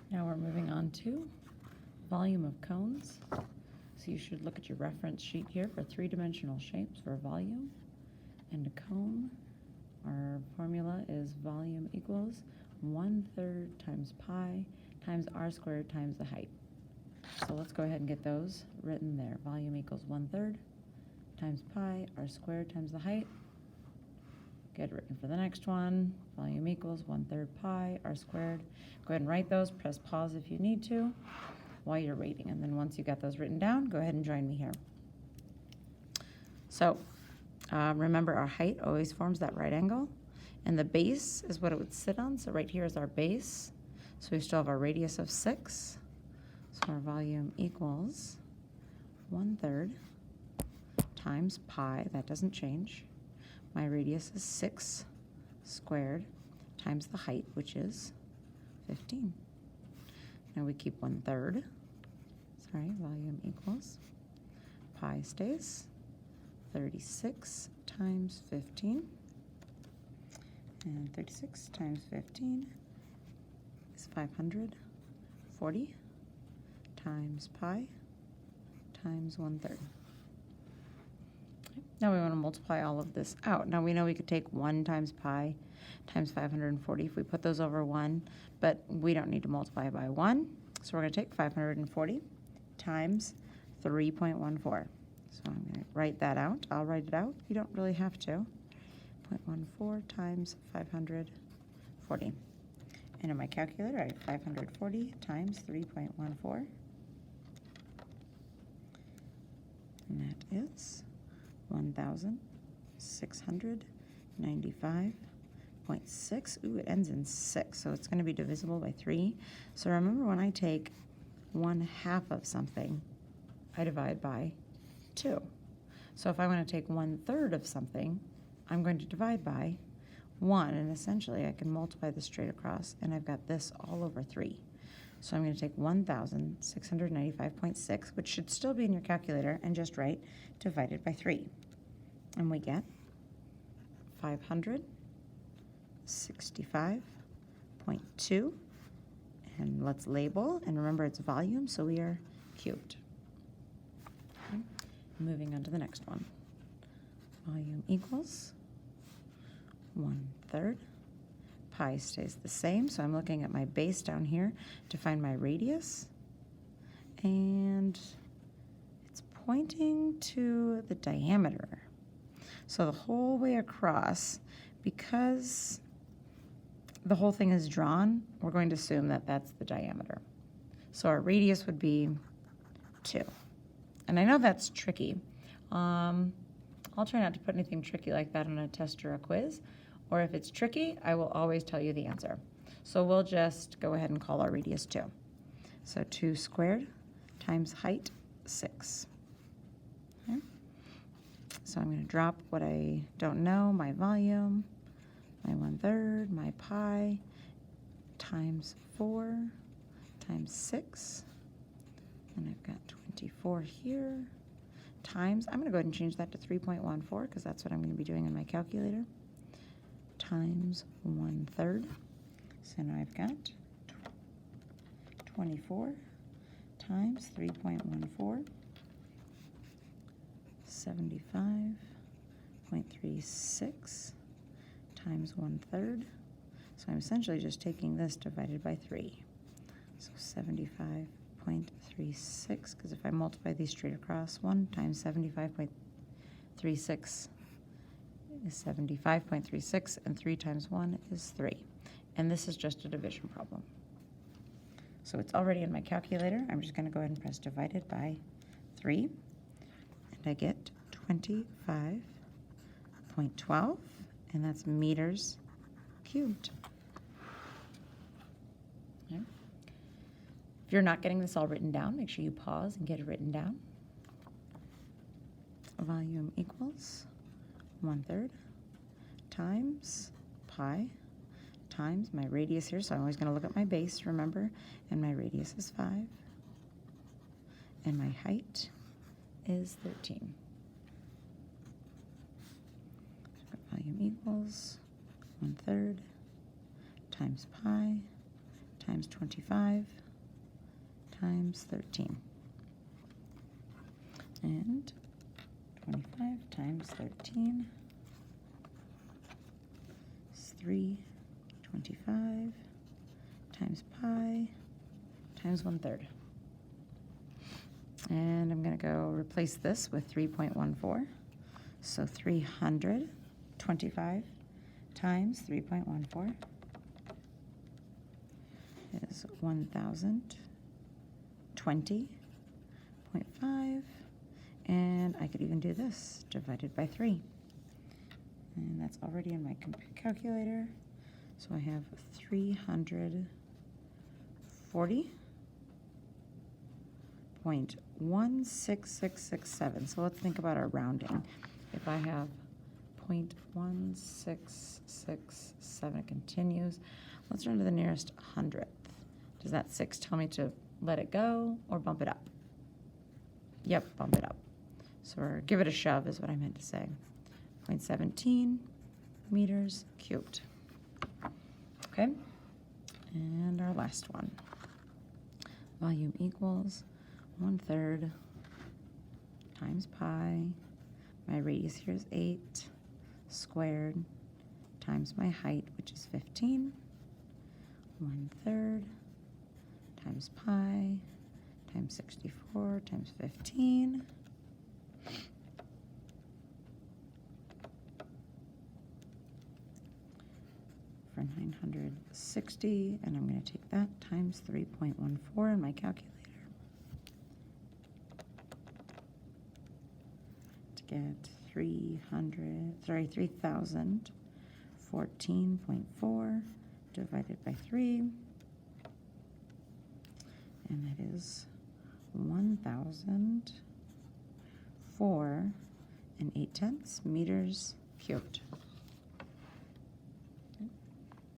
Now we're moving on to volume of cones. So you should look at your reference sheet here for three-dimensional shapes for a volume and a cone. Our formula is volume equals 1/3 times pi times r squared times the height. So let's go ahead and get those written there. Volume equals 1/3 times pi r squared times the height. Get written for the next one. Volume equals 1/3 pi r squared. Go ahead and write those. Press pause if you need to while you're waiting. And then once you got those written down, go ahead and join me here. So remember, our height always forms that right angle. And the base is what it would sit on. So right here is our base. So we still have our radius of 6. So our volume equals 1/3 times pi. That doesn't change. My radius is 6 squared times the height, which is 15. Now we keep 1/3. Sorry, volume equals pi stays 36 times 15. And 36 times 15 is 540 times pi times 1/3. Now we want to multiply all of this out. Now we know we could take 1 times pi times 540 if we put those over 1, but we don't need to multiply by 1. So we're going to take 540 times 3.14. So I'm going to write that out. I'll write it out. You don't really have to. 0.14 times 540. And in my calculator, I have 540 times 3.14. And that is 1,695.6. Ooh, it ends in 6, so it's going to be divisible by 3. So remember, when I take 1/2 of something, I divide by 2. So if I want to take 1/3 of something, I'm going to divide by 1. And essentially, I can multiply this straight across, and I've got this all over 3. So I'm going to take 1,695.6, which should still be in your calculator, and just write divided by 3. And we get 565.2. And let's label, and remember it's volume, so we are cubed. Okay. Moving on to the next one. Volume equals 1/3. Pi stays the same, so I'm looking at my base down here to find my radius. And it's pointing to the diameter. So the whole way across, because the whole thing is drawn, we're going to assume that that's the diameter. So our radius would be 2. And I know that's tricky. I'll try not to put anything tricky like that on a test or a quiz. Or if it's tricky, I will always tell you the answer. So we'll just go ahead and call our radius 2. So 2 squared times height, 6. Okay. So I'm going to drop what I don't know, my volume, my 1/3, my pi, times 4, times 6. And I've got 24 here, times, I'm going to go ahead and change that to 3.14 because that's what I'm going to be doing in my calculator, times 1/3. So now I've got 24 times 3.14, 75.36 times 1/3. So I'm essentially just taking this divided by 3. So 75.36, because if I multiply these straight across, 1 times 75.36 is 75.36, and 3 times 1 is 3. And this is just a division problem. So it's already in my calculator. I'm just going to go ahead and press divided by 3. And I get 25.12, and that's meters cubed. Okay. If you're not getting this all written down, make sure you pause and get it written down. Volume equals 1/3 times pi times my radius here, so I'm always going to look at my base, remember, and my radius is 5, and my height is 13. Volume equals 1/3 times pi times 25 times 13. And 25 times 13 is 325 times pi times 1/3. And I'm going to go replace this with 3.14. So 325 times 3.14 is 1020.5. And I could even do this, divided by 3. And that's already in my calculator. So I have 340.16667. So let's think about our rounding. If I have 0.1667, it continues. Let's run to the nearest hundredth. Does that 6 tell me to let it go or bump it up? Yep, bump it up. So give it a shove is what I meant to say. 0.17 meters cubed. Okay, and our last one. Volume equals 1/3 times pi. My radius here is 8 squared times my height, which is 15. 1/3 times pi times 64 times 15. For 960, and I'm going to take that times 3.14 in my calculator to get 3,014.4 divided by 3, and that is 1,004 and 8/10 meters cubed.